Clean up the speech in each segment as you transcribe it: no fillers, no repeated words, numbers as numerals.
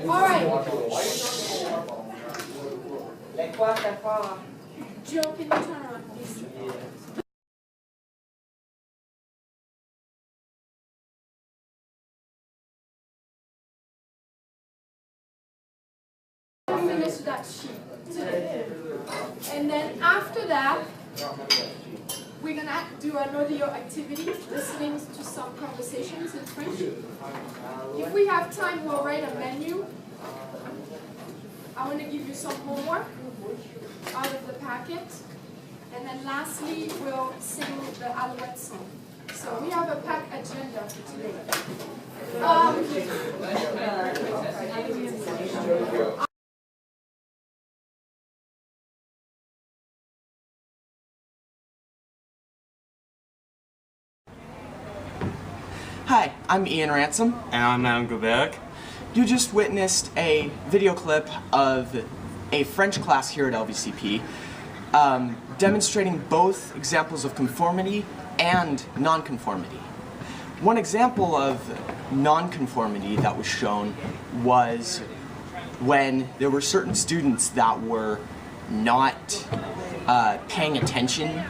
Alright. Joe, can you turn around, please? Finish that sheet today. And then after that, we're gonna do an audio activity, listening to some conversations in French. If we have time, we'll write a menu. I want to give you some homework out of the packet. And then lastly, we'll sing the Alouette song. So we have a packed agenda for today. Hi, I'm Ian Ransom. And I'm Adam Gobert. You just witnessed a video clip of a French class here at LVCP demonstrating both examples of conformity and nonconformity. One example of nonconformity that was shown was when there were certain students that were not paying attention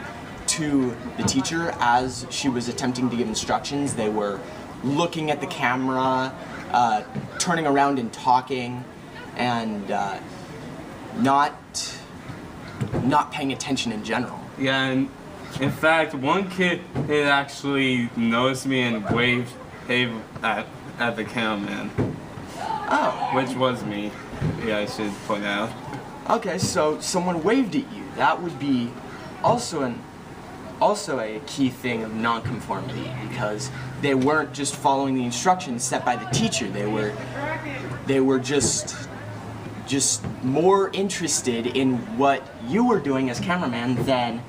to the teacher as she was attempting to give instructions. They were looking at the camera, turning around and talking, and not paying attention in general. Yeah, and in fact, one kid actually noticed me and waved at the cameraman. Oh. Which was me. Yeah, I should point out. Okay, so someone waved at you. That would be also a key thing of nonconformity, because they weren't just following the instructions set by the teacher. They were just more interested in what you were doing as cameraman than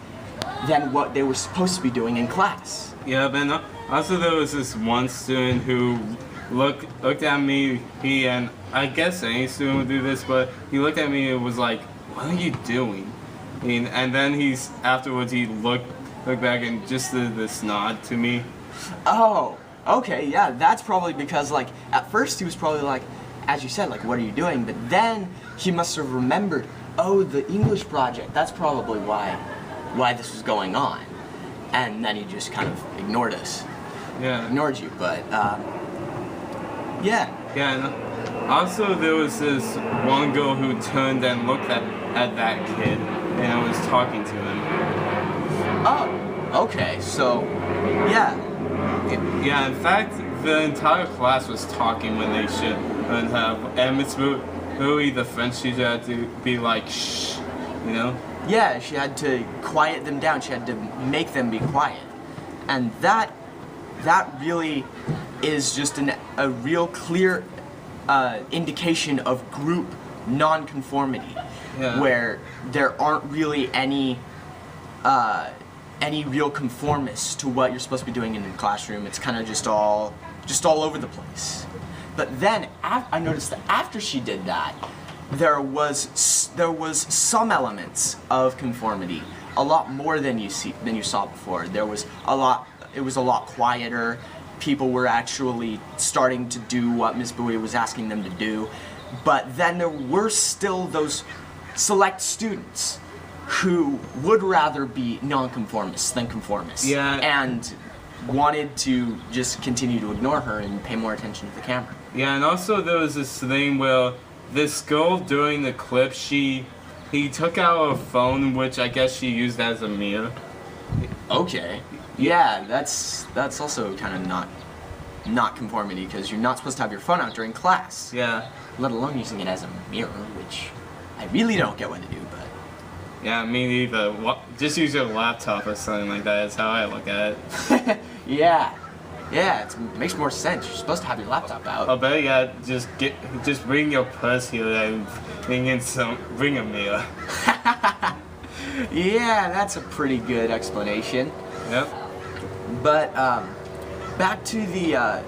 what they were supposed to be doing in class. Yeah, but also there was this one student who looked at me, and I guess any student would do this, but he looked at me and was like, "What are you doing?" And then afterwards he looked back and just did this nod to me. Oh, okay, yeah, that's probably because, like, at first he was probably like, as you said, like, what are you doing? But then he must have remembered, oh, the English project, that's probably why this was going on. And then he just kind of ignored us. Yeah. Ignored you, but, yeah. Yeah, and also there was this one girl who turned and looked at that kid, and I was talking to him. Oh, okay, so, yeah. Yeah, in fact, the entire class was talking when they shouldn't have. And Miss Bowie, the French teacher, had to be like, shh, you know? Yeah, she had to quiet them down. She had to make them be quiet. And that really is just a real clear indication of group nonconformity, yeah. Where there aren't really any real conformists to what you're supposed to be doing in the classroom. It's kind of just all over the place. But then I noticed that after she did that, there was some elements of conformity, a lot more than you saw before. It was a lot quieter. People were actually starting to do what Miss Bowie was asking them to do. But then there were still those select students who would rather be nonconformists than conformists. Yeah. And wanted to just continue to ignore her and pay more attention to the camera. Yeah, and also there was this thing where this girl during the clip, he took out a phone, which I guess she used as a mirror. Okay. Yeah, that's also kind of not conformity, because you're not supposed to have your phone out during class. Yeah. Let alone using it as a mirror, which I really don't get what to do, but... Yeah, me neither. Just use your laptop or something like that is how I look at it. Yeah, it makes more sense. You're supposed to have your laptop out. Oh, better yet, just bring your purse here and bring a mirror. Yeah, that's a pretty good explanation. Yep. But back to the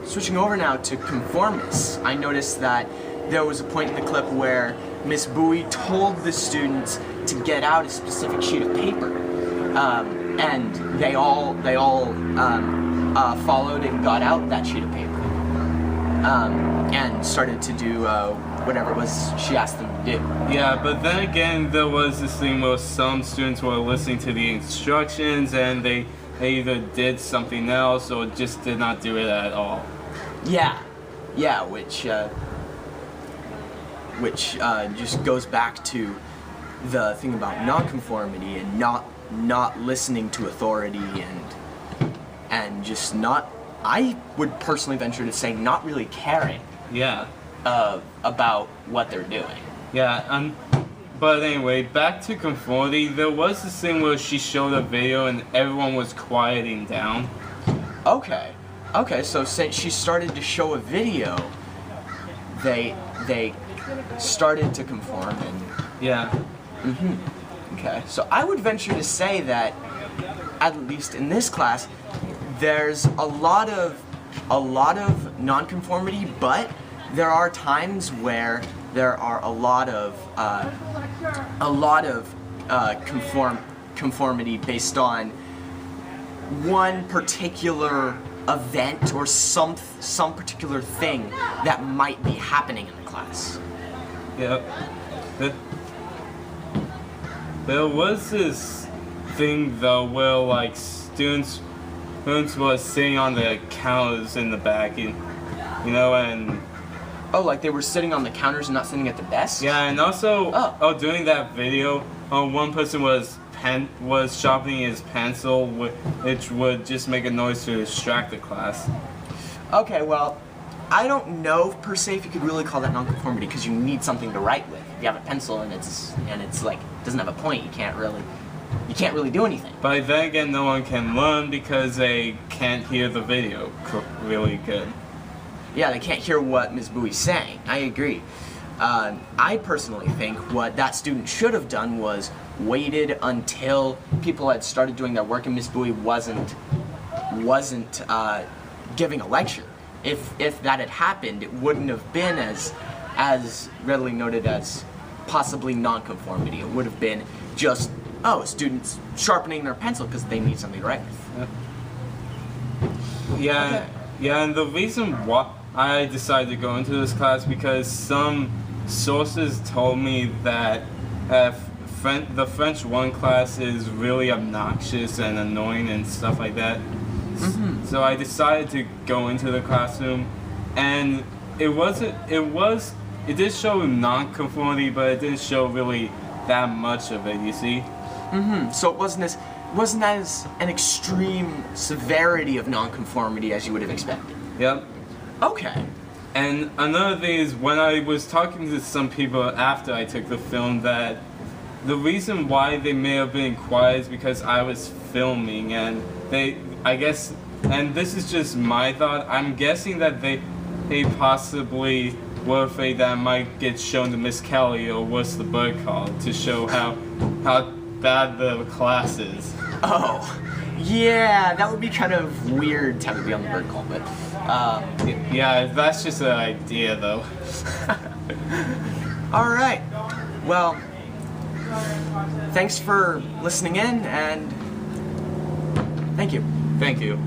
switching over now to conformists. I noticed that there was a point in the clip where Miss Bowie told the students to get out a specific sheet of paper, and they all followed and got out that sheet of paper and started to do whatever it was she asked them to do. Yeah, but then again, there was this thing where some students were listening to the instructions and they either did something else or just did not do it at all. Yeah, which just goes back to the thing about nonconformity and not listening to authority and just not, I would personally venture to say, not really caring. Yeah. About what they're doing. Yeah, but anyway, back to conformity, there was this thing where she showed a video and everyone was quieting down. Okay, so since she started to show a video, they started to conform and... Yeah. Okay, so I would venture to say that, at least in this class, there's a lot of nonconformity, but there are times where there are a lot of conformity based on one particular event or some particular thing that might be happening in the class. Yep. There was this thing though where like students were sitting on the counters in the back, and and oh, like they were sitting on the counters and not sitting at the desk? Yeah, and also during that video, one person was sharpening his pencil, which would just make a noise to distract the class. Okay, well, I don't know per se if you could really call that nonconformity because you need something to write with. If you have a pencil and it's like doesn't have a point, you can't really do anything. But then again, no one can learn because they can't hear the video really good. Yeah, they can't hear what Ms. Bowie's saying. I agree. I personally think what that student should have done was waited until people had started doing their work and Ms. Bowie wasn't giving a lecture. If that had happened, it wouldn't have been as readily noted as possibly nonconformity. It would have been just, students sharpening their pencil because they need something to write with. Yeah, okay. Yeah, and the reason why I decided to go into this class because some sources told me that the French 1 class is really obnoxious and annoying and stuff like that. So I decided to go into the classroom, and it did show non-conformity, but it didn't show really that much of it, you see? So it wasn't as an extreme severity of nonconformity as you would have expected. Yep. Okay. And another thing is, when I was talking to some people after I took the film, that the reason why they may have been quiet is because I was filming, and and this is just my thought, I'm guessing that they possibly were afraid that I might get shown to Miss Kelly or what's the bird called to show how bad the class is. Oh, yeah, that would be kind of weird to have to be on the bird call, but yeah, that's just an idea though. All right. Well, thanks for listening in, and thank you. Thank you.